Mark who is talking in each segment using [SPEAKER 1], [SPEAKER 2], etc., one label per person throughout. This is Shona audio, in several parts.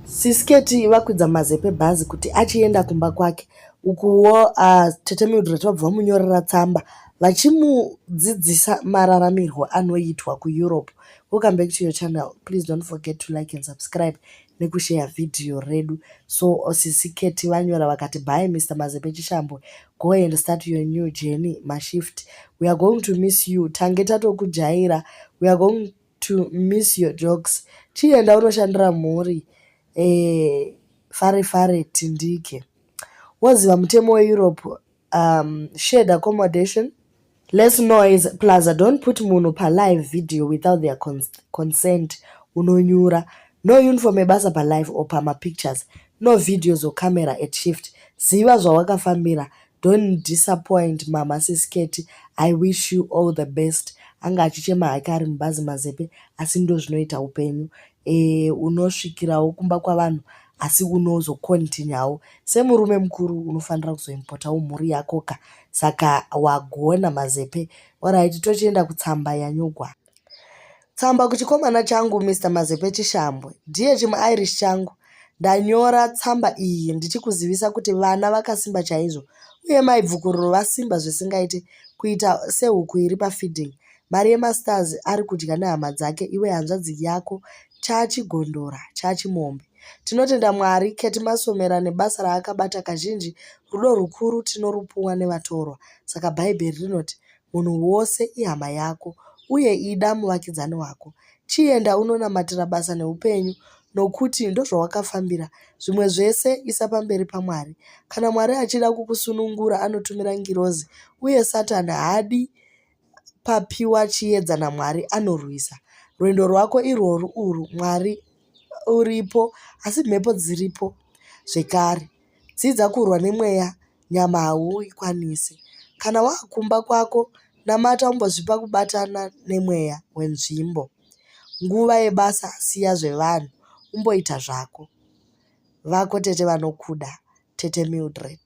[SPEAKER 1] Sisketi vakwidza Mazepe bhazi kuti achienda kumba kwake. Ukuwo Tete Mildred vabva vamunyorera tsamba vachimudzidzisa mararamirwo anoitwa kuEurope. Welcome back to your channel. Please don't forget to like and subscribe nekushare video redu. So Sisketi vanyora vakati, bye Mr. Mazepe Chiita, go and start your new journey, my shift. We are going to miss you. Tange tatokujaira. We are going to miss your jokes. Chienda unoshandira mhuri. Fare tindike. Waziva mutemo weEurope, shared accommodation, less noise, plaza. Don't put munhu pa live video without their consent. Unonyura. No uniform ebasa pa live or pa pictures. No videos or camera at shift. Ziva zvawakafambira. Don't disappoint mama Sisketi. I wish you all the best. Anga achichema hake ari mubhazi Mazepe, asi ndo zvinoita upenyu. Unosvikirawo kumba kwavanhu asi unozokontinyawo semurume mukuru unofanira kuzoimpotawo mhuri yakoka. Saka wagona Mazepe. Alright, tochienda kutsamba yanyogwa. Tsamba kuchikomana changu Mr. Mazepe Chiita, ndiye chimuirish changu. Ndanyora tsamba iyi ndichikuzivisa kuti vana vakasimba chaizvo uye maibvukururo vasimba zvisingaiti kuita sehuku iri pafeeding. Mari yemasters ari kudya nehama dzake, iwe hanzvadzi yako chachigondora chachimombe. Tinotenda Mwari kettymasomera nebasa raakabata kazhinji rudo rukuru tinorupuwa nevatorwa. Saka bhaibheri rinoti munhu wose ihama yako uye ida muvakidzani wako. Chienda unonamatira basa neupenyu nokuti ndozvawakafambira. Zvimwe zvese isa pamberi paMwari. Kana Mwari achida kukusunungura anotumira ngirozi uye Satani haadi papiwa chiedza naMwari anorwisa. Rwendo rwako irworwu urwu, Mwari uripo asi mhepo dziripo zvekare. Dzidza kurwa nemweya, nyama hauikwanisi. Kana waakumba kwako namata umbozvipa kubatana nemweya wenzvimbo. Nguva yebasa siya zvevanhu, umboita zvako. Vako tete vanokuda, Tete Mildred.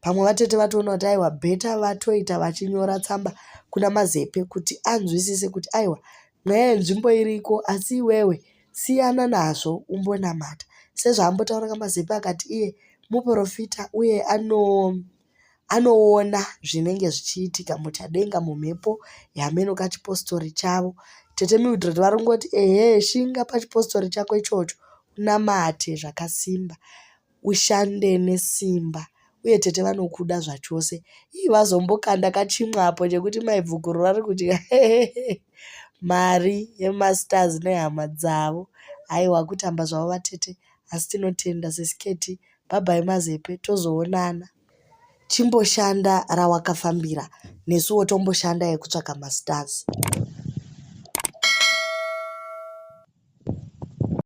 [SPEAKER 1] Pamwe vatete vatoona kuti aiwa bheta vatoita vachinyora tsamba kuna Mazepe kuti anzwisise kuti aiwa mweya yenzvimbo iriko asi iwewe siyana nazvo umbonamata. Sezvaambotaura kaMazepe akati iye muprofita uye anoona zvinenge zvichiitika muchadenga mumhepo yameno kachipostori chavo. Tete Mildred varongoti shinga pachipostori chako ichocho unamate zvakasimba, ushande nesimba uye tete vanokuda zvachose. Vazombokanda kachimwapo chekuti maibvukuru vari kuti mari yemasters nehama dzavo. Haiwa kutamba zvavo vatete, asi tinotenda Sisketi. Bye Mazepe, tozoonana. Chimboshanda rawakafambira, nesuwo tomboshanda yekutsvaka masters.